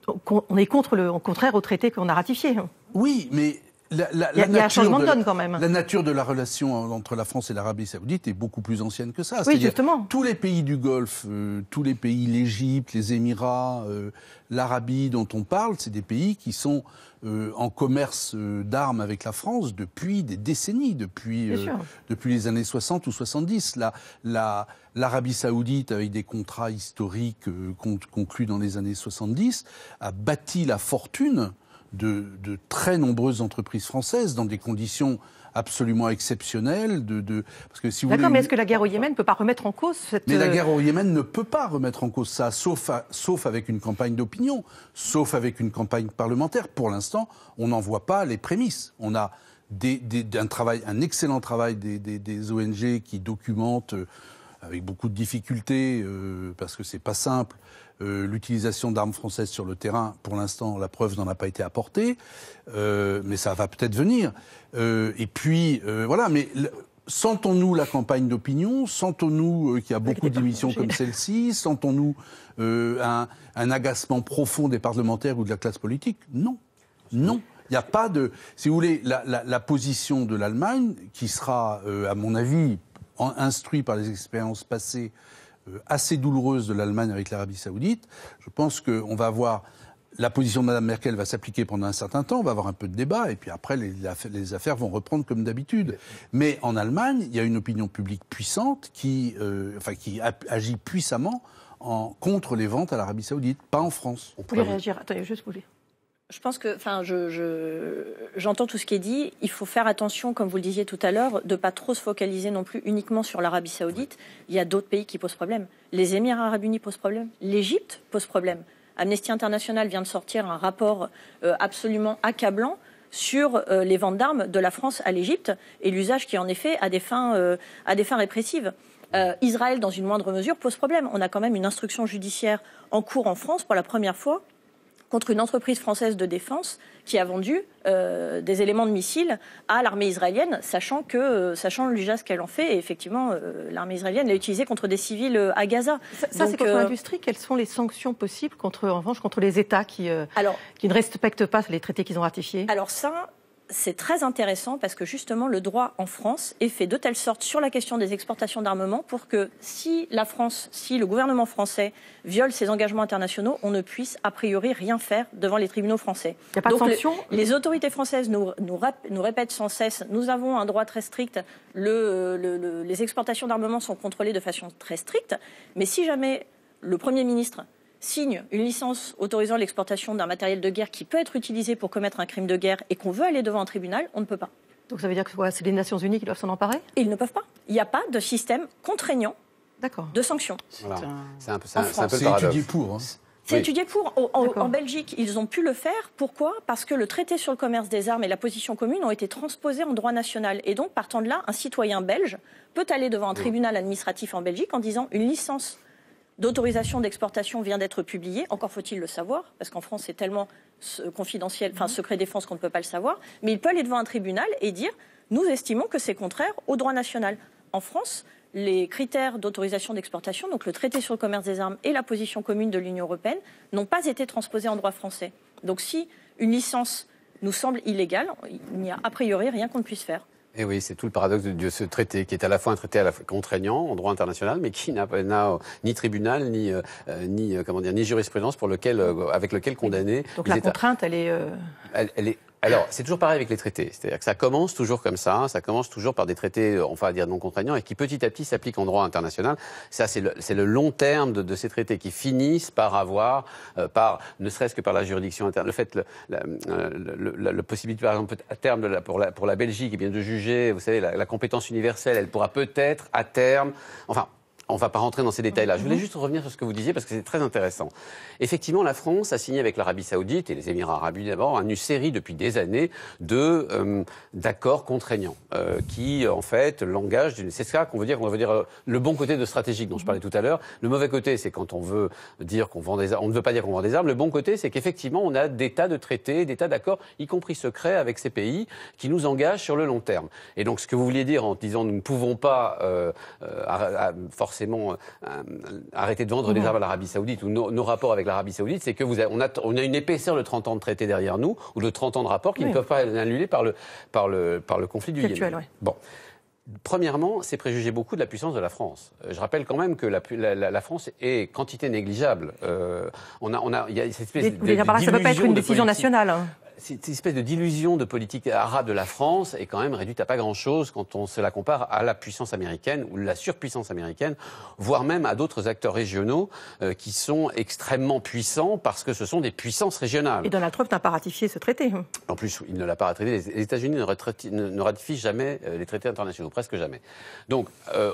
au contraire au traité qu'on a ratifié. Oui, mais il y a un changement de donne quand même. La nature de la relation entre la France et l'Arabie Saoudite est beaucoup plus ancienne que ça. Oui, justement. Tous les pays du Golfe, tous les pays, l'Égypte, les Émirats, l'Arabie dont on parle, c'est des pays qui sont en commerce d'armes avec la France depuis des décennies, depuis les années 60 ou 70. L'Arabie Saoudite, avec des contrats historiques conclus dans les années 70, a bâti la fortune de très nombreuses entreprises françaises dans des conditions absolument exceptionnelles. Parce que si vous D'accord, mais est-ce que la guerre au Yémen ne peut pas remettre en cause cette... Mais la guerre au Yémen ne peut pas remettre en cause ça, sauf avec une campagne d'opinion, sauf avec une campagne parlementaire. Pour l'instant, on n'en voit pas les prémices. On a un excellent travail des ONG qui documentent avec beaucoup de difficultés, parce que c'est pas simple, l'utilisation d'armes françaises sur le terrain. Pour l'instant, la preuve n'en a pas été apportée, mais ça va peut-être venir. Et puis, voilà, mais sentons-nous la campagne d'opinion, sentons-nous qu'il y a beaucoup d'émissions comme celle-ci, sentons-nous un agacement profond des parlementaires ou de la classe politique? Non, non. Il n'y a pas de... Si vous voulez, la position de l'Allemagne, qui sera, à mon avis, instruit par les expériences passées assez douloureuses de l'Allemagne avec l'Arabie Saoudite, je pense qu'on va avoir... La position de Mme Merkel va s'appliquer pendant un certain temps, on va avoir un peu de débat, et puis après, les affaires vont reprendre comme d'habitude. Mais en Allemagne, il y a une opinion publique puissante qui agit puissamment contre les ventes à l'Arabie Saoudite, pas en France. Vous voulez réagir? Attendez, juste vous voulez. Je pense que, j'entends tout ce qui est dit. Il faut faire attention, comme vous le disiez tout à l'heure, de pas trop se focaliser non plus uniquement sur l'Arabie Saoudite. Il y a d'autres pays qui posent problème. Les Émirats Arabes Unis posent problème. L'Égypte pose problème. Amnesty International vient de sortir un rapport absolument accablant sur les ventes d'armes de la France à l'Égypte et l'usage qui en est fait à des fins répressives. Israël, dans une moindre mesure, pose problème. On a quand même une instruction judiciaire en cours en France pour la première fois contre une entreprise française de défense qui a vendu des éléments de missiles à l'armée israélienne, sachant l'usage qu'elle en fait. Et effectivement, l'armée israélienne l'a utilisé contre des civils à Gaza. Ça c'est contre l'industrie. Quelles sont les sanctions possibles en revanche, contre les États qui ne respectent pas les traités qu'ils ont ratifiés? Alors ça... C'est très intéressant parce que justement le droit en France est fait de telle sorte sur la question des exportations d'armement pour que si le gouvernement français viole ses engagements internationaux, on ne puisse a priori rien faire devant les tribunaux français. Il n'y a pas de sanction? Les autorités françaises nous répètent sans cesse, nous avons un droit très strict, les exportations d'armement sont contrôlées de façon très stricte, mais si jamais le Premier ministre signe une licence autorisant l'exportation d'un matériel de guerre qui peut être utilisé pour commettre un crime de guerre et qu'on veut aller devant un tribunal, on ne peut pas. Donc ça veut dire que c'est les Nations Unies qui doivent s'en emparer? Ils ne peuvent pas. Il n'y a pas de système contraignant de sanctions. Voilà. C'est un peu le paradoxe. C'est étudié pour. Hein. C'est étudié pour. En Belgique, ils ont pu le faire. Pourquoi? Parce que le traité sur le commerce des armes et la position commune ont été transposés en droit national. Et donc, partant de là, un citoyen belge peut aller devant un tribunal administratif en Belgique en disant une licence d'autorisation d'exportation vient d'être publiée. Encore faut-il le savoir, parce qu'en France, c'est tellement confidentiel, secret défense qu'on ne peut pas le savoir. Mais il peut aller devant un tribunal et dire « Nous estimons que c'est contraire au droit national ». En France, les critères d'autorisation d'exportation, donc le traité sur le commerce des armes et la position commune de l'Union européenne, n'ont pas été transposés en droit français. Donc si une licence nous semble illégale, il n'y a a priori rien qu'on ne puisse faire. Et oui, c'est tout le paradoxe de ce traité, qui est à la fois un traité contraignant en droit international, mais qui n'a ni tribunal, ni jurisprudence avec lequel condamner. Donc la contrainte, elle est... Alors, c'est toujours pareil avec les traités. C'est-à-dire que ça commence toujours comme ça. Ça commence toujours par des traités, on va dire, non contraignants et qui, petit à petit, s'appliquent en droit international. Ça, c'est le long terme de ces traités qui finissent par avoir, ne serait-ce que par la juridiction interne, le fait, la possibilité, par exemple, à terme, pour la Belgique, eh bien, de juger, vous savez, la compétence universelle, elle pourra peut-être, à terme, enfin, on ne va pas rentrer dans ces détails-là. Je voulais juste revenir sur ce que vous disiez parce que c'est très intéressant. Effectivement, la France a signé avec l'Arabie Saoudite et les Émirats Arabes Unis d'abord une série depuis des années d'accords contraignants qui, en fait, l'engagent. C'est ça qu'on veut dire le bon côté de stratégique dont je parlais tout à l'heure. Le mauvais côté, c'est quand on veut dire qu'on vend des armes. On ne veut pas dire qu'on vend des armes. Le bon côté, c'est qu'effectivement, on a des tas de traités, des tas d'accords, y compris secrets, avec ces pays qui nous engagent sur le long terme. Et donc, ce que vous vouliez dire en disant nous ne pouvons pas forcément arrêter de vendre des armes à l'Arabie Saoudite ou nos rapports avec l'Arabie Saoudite, c'est que on a une épaisseur de 30 ans de traités derrière nous ou de 30 ans de rapports qui ne peuvent pas être annulés par le conflit du Yémen. Bon. Premièrement, c'est préjuger beaucoup de la puissance de la France. Je rappelle quand même que la France est quantité négligeable. Il y a cette espèce ça ne peut pas être une décision nationale. Cette espèce de d'illusion de politique arabe de la France est quand même réduite à pas grand-chose quand on se la compare à la puissance américaine ou la surpuissance américaine, voire même à d'autres acteurs régionaux qui sont extrêmement puissants parce que ce sont des puissances régionales. Et Donald Trump n'a pas ratifié ce traité. En plus, il ne l'a pas ratifié. Les États-Unis ne ratifient jamais les traités internationaux, presque jamais. Donc,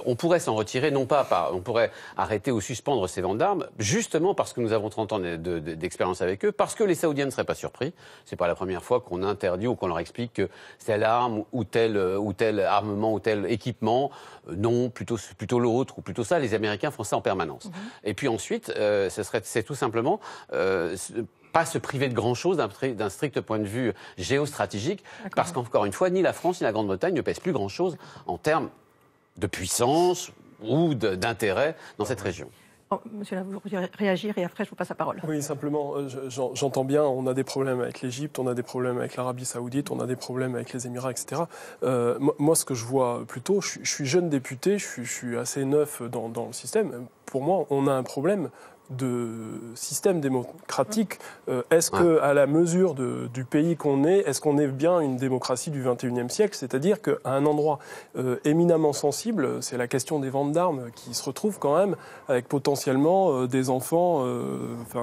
on pourrait s'en retirer, on pourrait arrêter ou suspendre ces ventes d'armes, justement parce que nous avons 30 ans d'expérience avec eux, parce que les Saoudiens ne seraient pas surpris. C'est pas la première fois qu'on interdit ou qu'on leur explique que telle arme ou tel armement ou tel équipement, non, plutôt l'autre ou plutôt ça. Les Américains font ça en permanence. Et puis ensuite, c'est tout simplement pas se priver de grand-chose d'un strict point de vue géostratégique, parce qu'encore une fois, ni la France ni la Grande-Bretagne ne pèsent plus grand-chose en termes de puissance ou d'intérêt dans cette région. Monsieur, là, vous réagir et après je vous passe la parole. Oui, simplement, j'entends bien, on a des problèmes avec l'Égypte, on a des problèmes avec l'Arabie Saoudite, on a des problèmes avec les Émirats, etc. Moi, ce que je vois plutôt, je suis jeune député, je suis assez neuf dans le système. Pour moi, on a un problème de système démocratique. Est-ce qu'à la mesure du pays qu'on est qu'on est bien une démocratie du XXIe siècle? C'est-à-dire qu'à un endroit éminemment sensible, c'est la question des ventes d'armes qui se retrouve quand même avec potentiellement des enfants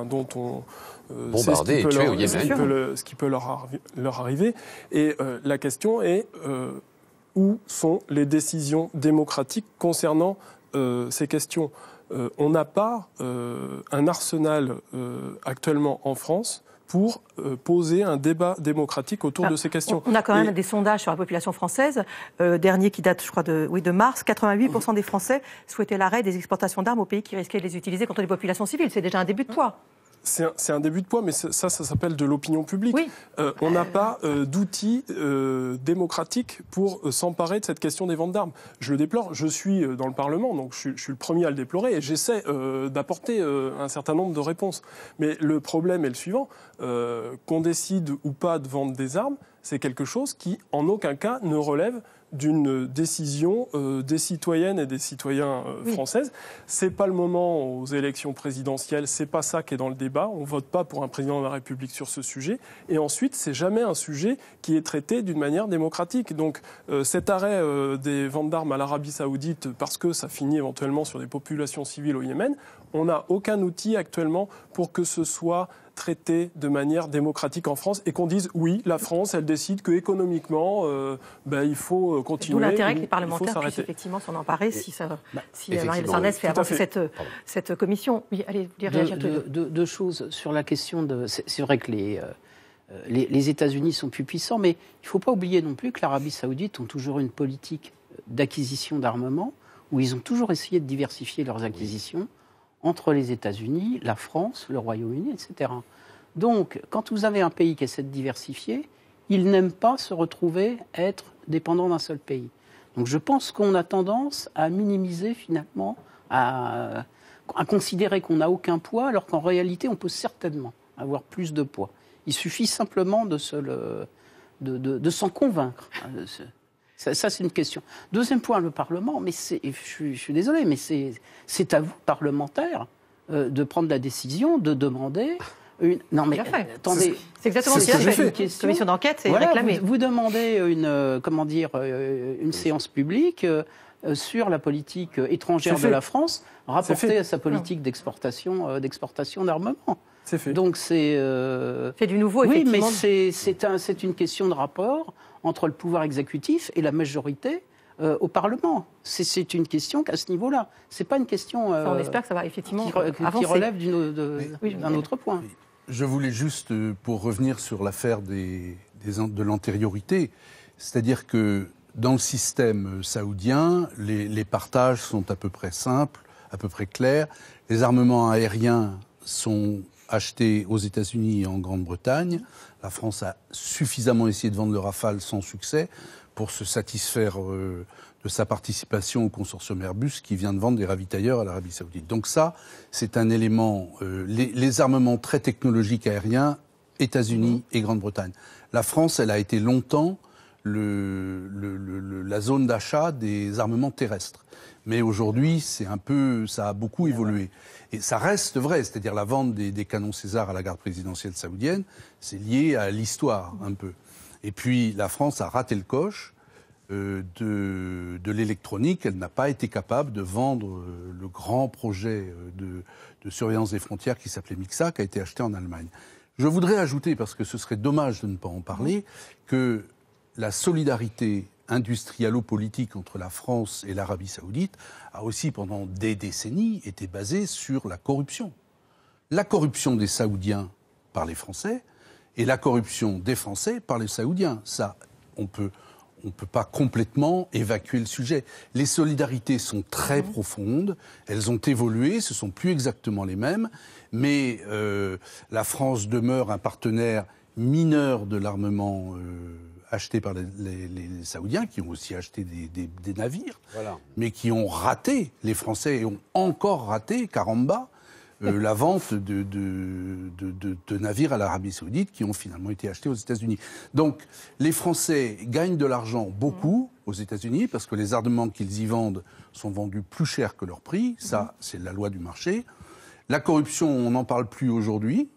dont on sait ce qui peut leur arriver. Et la question est où sont les décisions démocratiques concernant ces questions? On n'a pas un arsenal actuellement en France pour poser un débat démocratique autour de ces questions. On a quand même des sondages sur la population française. Dernier qui date, je crois, de mars. 88% des Français souhaitaient l'arrêt des exportations d'armes aux pays qui risquaient de les utiliser contre les populations civiles. C'est déjà un début de poids. C'est un début de poids, mais ça s'appelle de l'opinion publique. Oui. On n'a pas d'outils démocratiques pour s'emparer de cette question des ventes d'armes. Je le déplore. Je suis dans le Parlement, donc je suis le premier à le déplorer et j'essaie d'apporter un certain nombre de réponses. Mais le problème est le suivant. Qu'on décide ou pas de vendre des armes, c'est quelque chose qui, en aucun cas, ne relève d'une décision des citoyennes et des citoyens françaises. C'est pas le moment aux élections présidentielles, c'est pas ça qui est dans le débat. On vote pas pour un président de la République sur ce sujet. Et ensuite, c'est jamais un sujet qui est traité d'une manière démocratique. Donc, cet arrêt des ventes d'armes à l'Arabie Saoudite, parce que ça finit éventuellement sur des populations civiles au Yémen, on n'a aucun outil actuellement pour que ce soit traité de manière démocratique en France et qu'on dise oui, la France, elle décide qu'économiquement, il faut continuer. D'où l'intérêt que les parlementaires puissent effectivement s'en emparer si Marie-Hélène Sarnez fait avancer cette commission. Oui, allez, vous voulez réagir deux choses sur la question de... C'est vrai que les États-Unis sont plus puissants, mais il ne faut pas oublier non plus que l'Arabie Saoudite ont toujours une politique d'acquisition d'armement où ils ont toujours essayé de diversifier leurs acquisitions entre les États-Unis, la France, le Royaume-Uni, etc. Donc, quand vous avez un pays qui essaie de diversifier, il n'aime pas se retrouver être dépendant d'un seul pays. Donc, je pense qu'on a tendance à minimiser finalement, à considérer qu'on n'a aucun poids, alors qu'en réalité, on peut certainement avoir plus de poids. Il suffit simplement de s'en convaincre. Ça, c'est une question. Deuxième point, le Parlement. Mais je suis désolé, mais c'est à vous, parlementaires, de prendre la décision de demander Non mais attendez, c'est exactement ce qu'il a fait. Une commission d'enquête, c'est réclamé. Vous demandez une séance publique sur la politique étrangère de la France, rapportée à sa politique d'exportation d'armement. C'est fait. Donc c'est du nouveau, oui, effectivement. mais c'est une question de rapport entre le pouvoir exécutif et la majorité au Parlement. C'est une question qu'à ce niveau-là. C'est pas une question. On espère que ça va effectivement qui relève d'un autre point. Je voulais juste, pour revenir sur l'affaire de l'antériorité, c'est-à-dire que dans le système saoudien, les partages sont à peu près simples, à peu près clairs. Les armements aériens sont achetés aux États-Unis et en Grande-Bretagne. La France a suffisamment essayé de vendre le Rafale sans succès pour se satisfaire de sa participation au consortium Airbus qui vient de vendre des ravitailleurs à l'Arabie Saoudite. Donc ça, c'est un élément. Les armements très technologiques aériens, États-Unis et Grande-Bretagne. La France, elle a été longtemps la zone d'achat des armements terrestres. Mais aujourd'hui, ça a beaucoup évolué. Et ça reste vrai, c'est-à-dire la vente des canons César à la garde présidentielle saoudienne, c'est lié à l'histoire un peu. Et puis la France a raté le coche de l'électronique. Elle n'a pas été capable de vendre le grand projet de surveillance des frontières qui s'appelait Mixa, qui a été acheté en Allemagne. Je voudrais ajouter, parce que ce serait dommage de ne pas en parler, que la solidarité industrialo-politique entre la France et l'Arabie Saoudite a aussi, pendant des décennies, été basée sur la corruption. La corruption des Saoudiens par les Français et la corruption des Français par les Saoudiens. Ça, on peut pas complètement évacuer le sujet. Les solidarités sont très profondes, elles ont évolué, ce sont plus exactement les mêmes, mais la France demeure un partenaire mineur de l'armement acheté par les Saoudiens, qui ont aussi acheté des navires, mais qui ont raté, les Français ont encore raté, caramba, la vente de navires à l'Arabie Saoudite qui ont finalement été achetés aux États-Unis. Donc les Français gagnent de l'argent beaucoup aux États-Unis parce que les armements qu'ils y vendent sont vendus plus cher que leur prix. Ça, c'est la loi du marché. La corruption, on n'en parle plus aujourd'hui.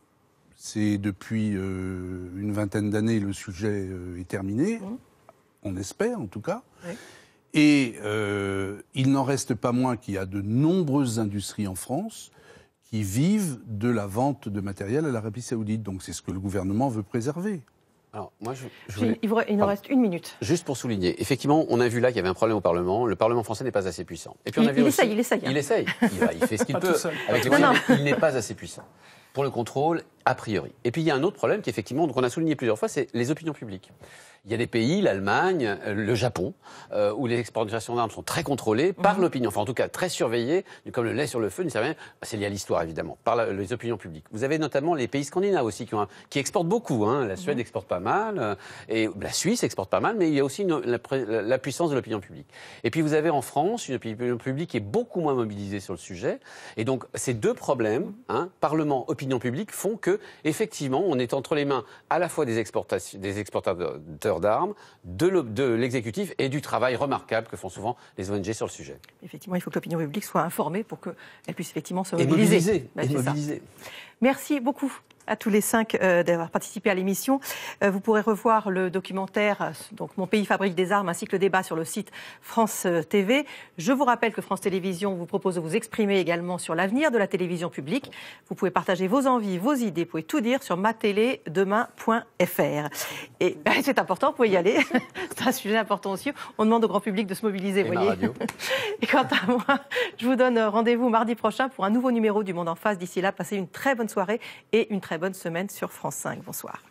C'est depuis une vingtaine d'années, le sujet est terminé. On espère, en tout cas. Oui. Et il n'en reste pas moins qu'il y a de nombreuses industries en France qui vivent de la vente de matériel à l'Arabie Saoudite. Donc c'est ce que le gouvernement veut préserver. Alors, moi, il nous reste 1 minute. Juste pour souligner, effectivement, on a vu là qu'il y avait un problème au Parlement. Le Parlement français n'est pas assez puissant. Et puis on a vu il essaye. Il essaye. Il fait ce qu'il peut. Avec les moyens, il n'est pas assez puissant pour le contrôle, a priori. Et puis il y a un autre problème qui, effectivement, qu'on a souligné plusieurs fois, c'est les opinions publiques. Il y a des pays, l'Allemagne, le Japon, où les exportations d'armes sont très contrôlées par l'opinion, enfin en tout cas très surveillées, comme le lait sur le feu, c'est lié à l'histoire évidemment, par les opinions publiques. Vous avez notamment les pays scandinaves aussi qui exportent beaucoup. La Suède exporte pas mal, et la Suisse exporte pas mal, mais il y a aussi la puissance de l'opinion publique. Et puis vous avez en France une opinion publique qui est beaucoup moins mobilisée sur le sujet. Et donc ces deux problèmes, Parlement, opinion publique, font que effectivement on est entre les mains à la fois des exportateurs d'armes, de l'exécutif et du travail remarquable que font souvent les ONG sur le sujet. Effectivement, il faut que l'opinion publique soit informée pour qu'elle puisse effectivement se mobiliser. Et mobiliser. Merci beaucoup à tous les 5 d'avoir participé à l'émission. Vous pourrez revoir le documentaire donc Mon pays fabrique des armes ainsi que le débat sur le site France TV. Je vous rappelle que France Télévisions vous propose de vous exprimer également sur l'avenir de la télévision publique. Vous pouvez partager vos envies, vos idées, vous pouvez tout dire sur mateledemain.fr. Et c'est important, vous pouvez y aller. C'est un sujet important aussi. On demande au grand public de se mobiliser, vous voyez. Radio. Et quant à moi, je vous donne rendez-vous mardi prochain pour un nouveau numéro du Monde en face. D'ici là, passez une très bonne soirée et une très bonne semaine sur France 5. Bonsoir.